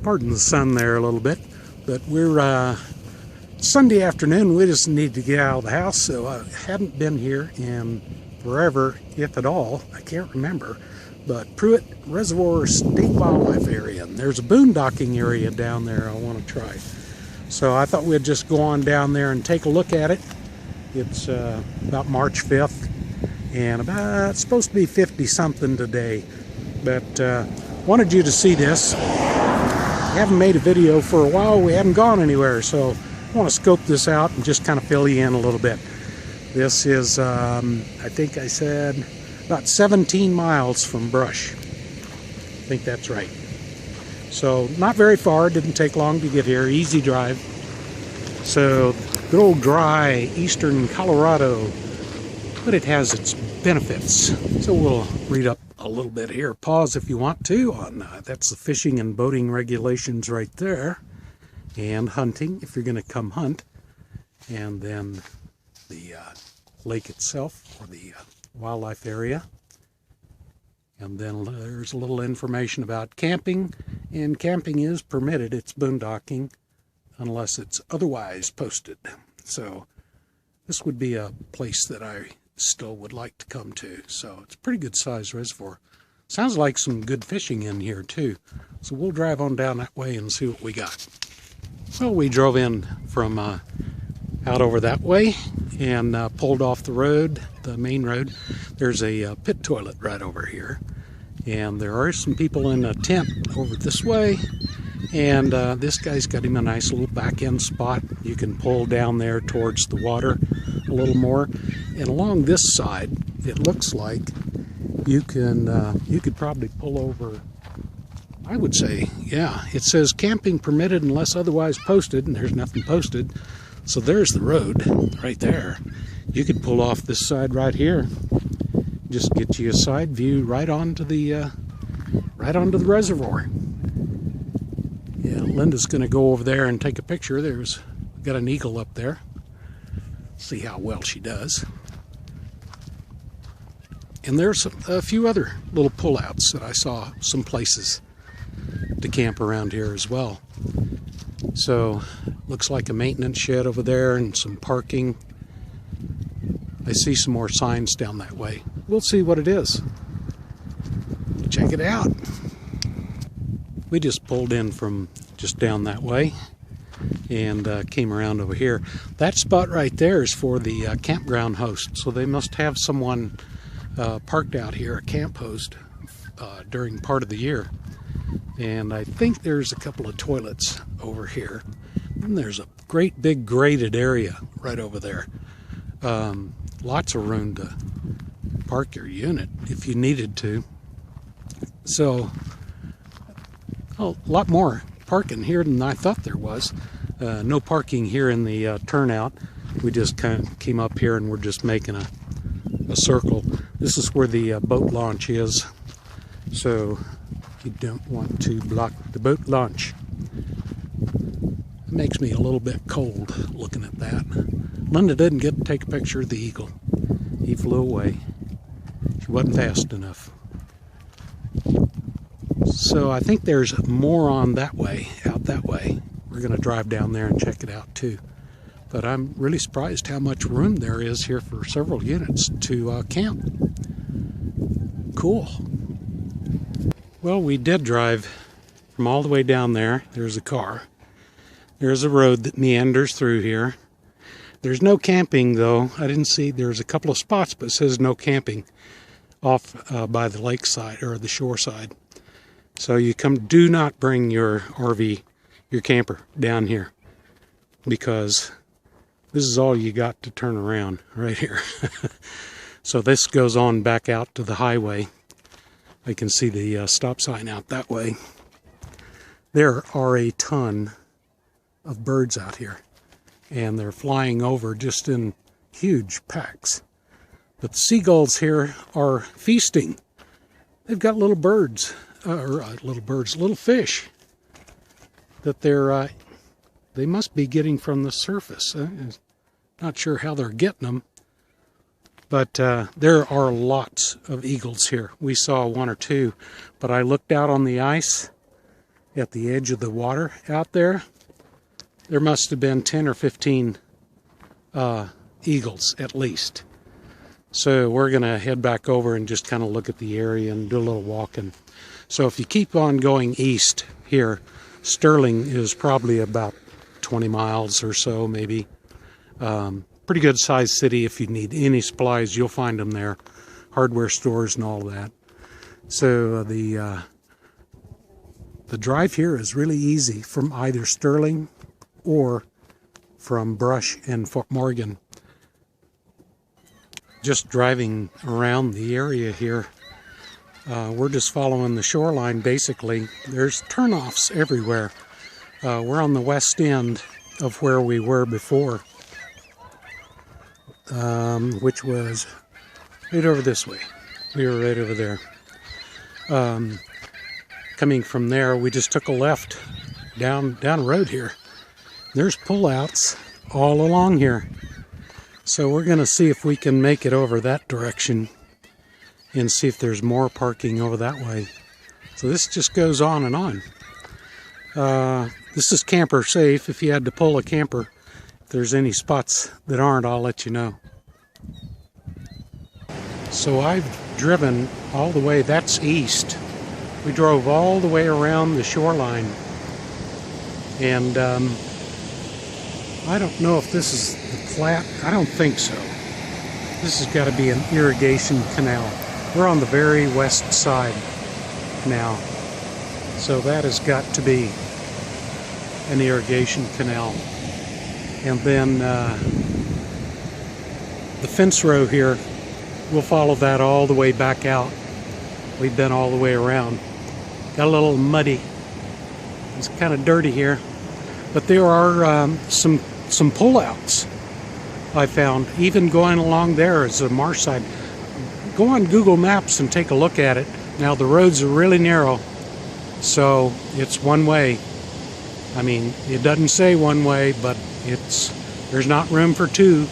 Pardon the sun there a little bit, but we're Sunday afternoon. We just need to get out of the house, so I hadn't been here in forever, if at all. I can't remember. But Prewitt Reservoir State Wildlife Area, and there's a boondocking area down there I want to try. So I thought we'd just go on down there and take a look at it. It's about March 5th, and it's supposed to be 50-something today. But wanted you to see this. We haven't made a video for a while. We haven't gone anywhere, so I want to scope this out and just kind of fill you in a little bit. This is, I think I said, about 17 miles from Brush. I think that's right. So not very far. Didn't take long to get here. Easy drive. So good old dry eastern Colorado, but it has its benefits. So we'll read up a little bit here. Pause if you want to on that's the fishing and boating regulations right there, and hunting if you're going to come hunt, and then the lake itself, or the wildlife area. And then there's a little information about camping, and camping is permitted. It's boondocking unless it's otherwise posted. So this would be a place that I still would like to come to. So it's a pretty good sized reservoir. Sounds like some good fishing in here too. So we'll drive on down that way and see what we got. Well, we drove in from out over that way and pulled off the road, the main road. There's a pit toilet right over here, and there are some people in a tent over this way, and this guy's got him a nice little back end spot. You can pull down there towards the water a little more, and along this side it looks like you could probably pull over. I would say, yeah, it says camping permitted unless otherwise posted, and there's nothing posted. So there's the road right there. You could pull off this side right here. Just get you a side view right onto the reservoir. Yeah, Linda's going to go over there and take a picture. There's got an eagle up there. See how well she does. And there's a few other little pullouts that I saw some places to camp around here as well. So looks like a maintenance shed over there and some parking. I see some more signs down that way. We'll see what it is. Check it out. We just pulled in from just down that way and came around over here. That spot right there is for the campground host. So they must have someone parked out here, a camp host, during part of the year. And I think there's a couple of toilets over here. And there's a great big graded area right over there. Lots of room to park your unit if you needed to. So a lot more parking here than I thought there was. No parking here in the turnout. We just kind of came up here and we're just making a circle. This is where the boat launch is. So you don't want to block the boat launch. It makes me a little bit cold looking at that. Linda didn't get to take a picture of the eagle. He flew away. She wasn't fast enough. So I think there's more on that way, out that way. We're going to drive down there and check it out too. But I'm really surprised how much room there is here for several units to camp. Cool. Well, we did drive from all the way down there. There's a car. There's a road that meanders through here. There's no camping, though. I didn't see. There's a couple of spots, but it says no camping off by the lakeside or the shore side. So you do not bring your RV, your camper down here, because this is all you got to turn around right here. So this goes on back out to the highway. I can see the stop sign out that way. There are a ton of birds out here, and they're flying over just in huge packs. But the seagulls here are feasting. They've got little birds, little fish that they must be getting from the surface. Not sure how they're getting them. But there are lots of eagles here. We saw one or two, but I looked out on the ice at the edge of the water out there. There must have been 10 or 15 eagles at least. So we're going to head back over and just kind of look at the area and do a little walking. So if you keep on going east here, Sterling is probably about 20 miles or so, maybe. Pretty good sized city. If you need any supplies, you'll find them there. Hardware stores and all that. So the drive here is really easy from either Sterling or from Brush and Fort Morgan. Just driving around the area here, we're just following the shoreline basically. There's turnoffs everywhere. We're on the west end of where we were before, which was right over this way. We were right over there. Coming from there, we just took a left down the road here. There's pullouts all along here. So we're going to see if we can make it over that direction and see if there's more parking over that way. So this just goes on and on. This is camper safe. If you had to pull a camper, if there's any spots that aren't, I'll let you know. So I've driven all the way, that's east. We drove all the way around the shoreline. And I don't know if this is the Platte. I don't think so. This has got to be an irrigation canal. We're on the very west side now. So that has got to be an irrigation canal. And then the fence row here, we'll follow that all the way back out. We've been all the way around. Got a little muddy. It's kind of dirty here. But there are some pullouts I found. Even going along there is a marsh side. Go on Google Maps and take a look at it. Now the roads are really narrow, so it's one way. I mean, it doesn't say one way, but there's not room for two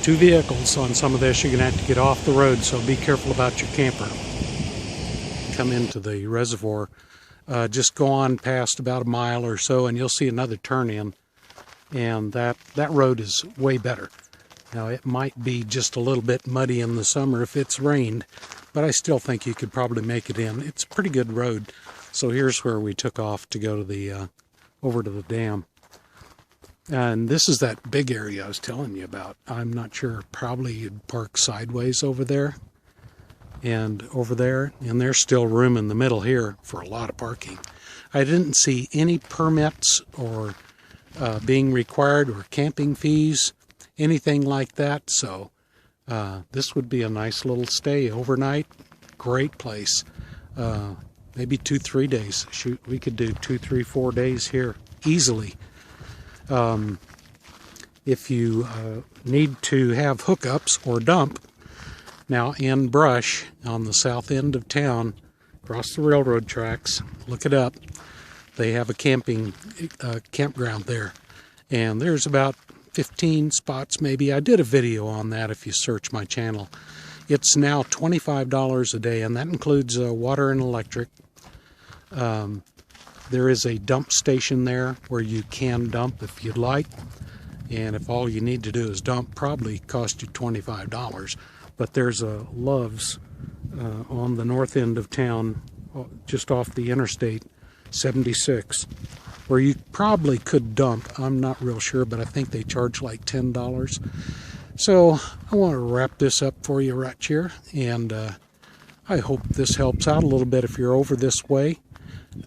vehicles on some of this. You're gonna have to get off the road, so be careful about your camper. Come into the reservoir. Just go on past about a mile or so and you'll see another turn in, and that road is way better. Now it might be just a little bit muddy in the summer if it's rained, but I still think you could probably make it in. It's a pretty good road. So here's where we took off to go to the over to the dam. And this is that big area I was telling you about. I'm not sure, probably you'd park sideways over there and over there, and there's still room in the middle here for a lot of parking. I didn't see any permits or being required or camping fees, anything like that, so this would be a nice little stay overnight. Great place. Maybe 2-3 days. Shoot, we could do 2, 3, 4 days here easily. If you need to have hookups or dump, now in Brush on the south end of town, across the railroad tracks, look it up, they have a campground there. And there's about 15 spots maybe. I did a video on that if you search my channel. It's now $25 a day, and that includes water and electric. There is a dump station there where you can dump if you'd like. And if all you need to do is dump, probably cost you $25. But there's a Love's on the north end of town, just off the Interstate 76, where you probably could dump. I'm not real sure, but I think they charge like $10. So I want to wrap this up for you right here, and I hope this helps out a little bit if you're over this way.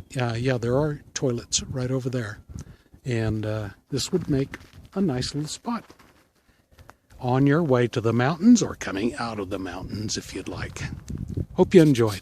Yeah, there are toilets right over there, and this would make a nice little spot on your way to the mountains or coming out of the mountains if you'd like. Hope you enjoyed.